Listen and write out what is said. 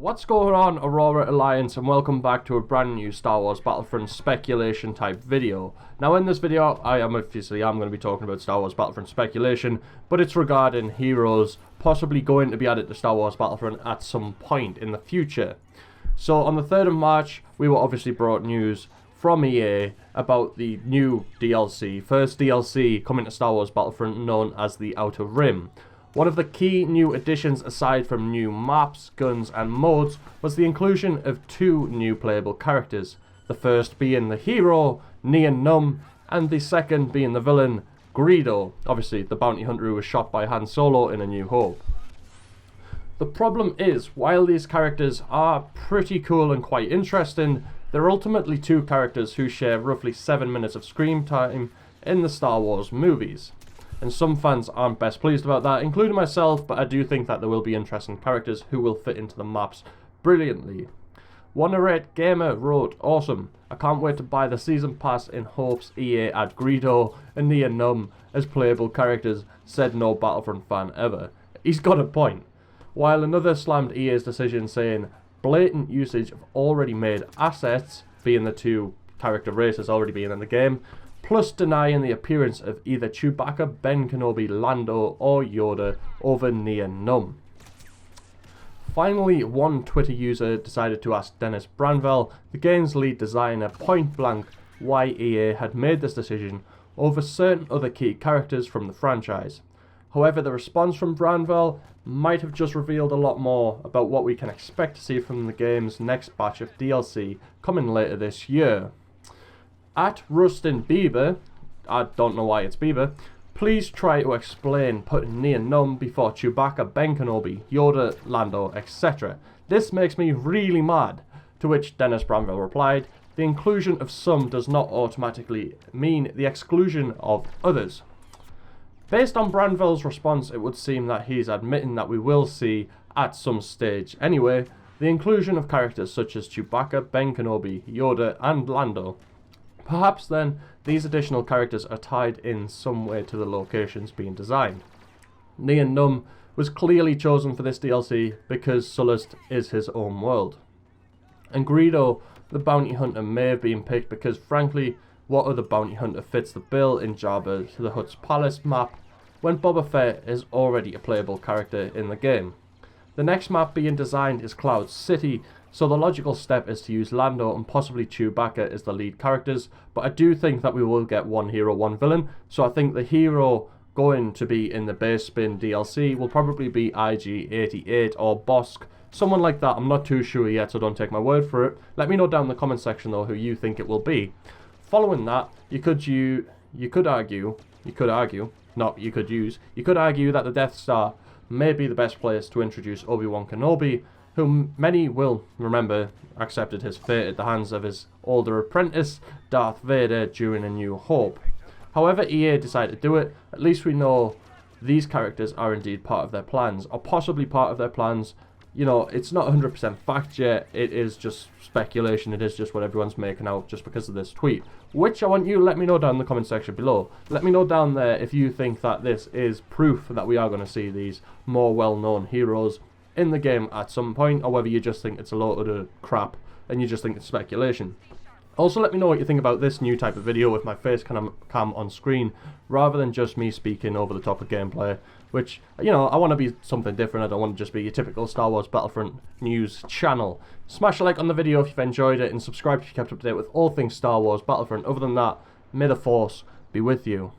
What's going on, Aurora Alliance, and welcome back to a brand new Star Wars Battlefront speculation type video. Now in this video, I'm going to be talking about Star Wars Battlefront speculation, but it's regarding heroes possibly going to be added to Star Wars Battlefront at some point in the future. So on the 3rd of March, we were obviously brought news from EA about the new DLC, first DLC coming to Star Wars Battlefront known as the Outer Rim. One of the key new additions aside from new maps, guns and modes was the inclusion of 2 new playable characters. The first being the hero, Nien Nunb, and the second being the villain, Greedo, obviously the bounty hunter who was shot by Han Solo in A New Hope. The problem is, while these characters are pretty cool and quite interesting, they're ultimately 2 characters who share roughly 7 minutes of screen time in the Star Wars movies. And some fans aren't best pleased about that, including myself, but I do think that there will be interesting characters who will fit into the maps brilliantly. Wannaret Gamer wrote, "Awesome, I can't wait to buy the season pass in hopes EA add Greedo and Nien Nunb as playable characters, said no Battlefront fan ever." He's got a point. While another slammed EA's decision saying blatant usage of already made assets, being the 2 character races already being in the game, plus denying the appearance of either Chewbacca, Ben Kenobi, Lando or Yoda over Nien Nunb. Finally, one Twitter user decided to ask Dennis Branvell, the game's lead designer, point blank why EA had made this decision over certain other key characters from the franchise. However, the response from Branvell might have just revealed a lot more about what we can expect to see from the game's next batch of DLC coming later this year. At Rustin Bieber, I don't know why it's Bieber, please try to explain putting Nien Nunb before Chewbacca, Ben Kenobi, Yoda, Lando, etc. This makes me really mad. To which Dennis Branville replied, the inclusion of some does not automatically mean the exclusion of others. Based on Branville's response, it would seem that he's admitting that we will see, at some stage anyway, the inclusion of characters such as Chewbacca, Ben Kenobi, Yoda and Lando. Perhaps then, these additional characters are tied in some way to the locations being designed. Nien Nunb was clearly chosen for this DLC because Sullust is his own world. And Greedo, the bounty hunter, may have been picked because frankly, what other bounty hunter fits the bill in Jabba the Hutt's palace map when Boba Fett is already a playable character in the game? The next map being designed is Cloud City, so the logical step is to use Lando and possibly Chewbacca as the lead characters, but I do think that we will get 1 hero, 1 villain, so I think the hero going to be in the base spin DLC will probably be IG-88 or Bosk, someone like that. I'm not too sure yet, so don't take my word for it. Let me know down in the comment section though who you think it will be. Following that, you could argue that the Death Star may be the best place to introduce Obi-Wan Kenobi, whom many will remember accepted his fate at the hands of his older apprentice, Darth Vader, during A New Hope. However EA decided to do it, at least we know these characters are indeed part of their plans, or possibly part of their plans. You know, it's not 100% fact yet, it is just speculation, it is just what everyone's making out just because of this tweet. Which I want you to let me know down in the comment section below. Let me know down there if you think that this is proof that we are going to see these more well-known heroes in the game at some point, or whether you just think it's a load of crap and you just think it's speculation. Also, let me know what you think about this new type of video with my face cam on screen rather than just me speaking over the top of gameplay, which, you know, I want to be something different. I don't want to just be your typical Star Wars Battlefront news channel. Smash a like on the video if you've enjoyed it and subscribe if you kept up to date with all things Star Wars Battlefront. Other than that, may the Force be with you.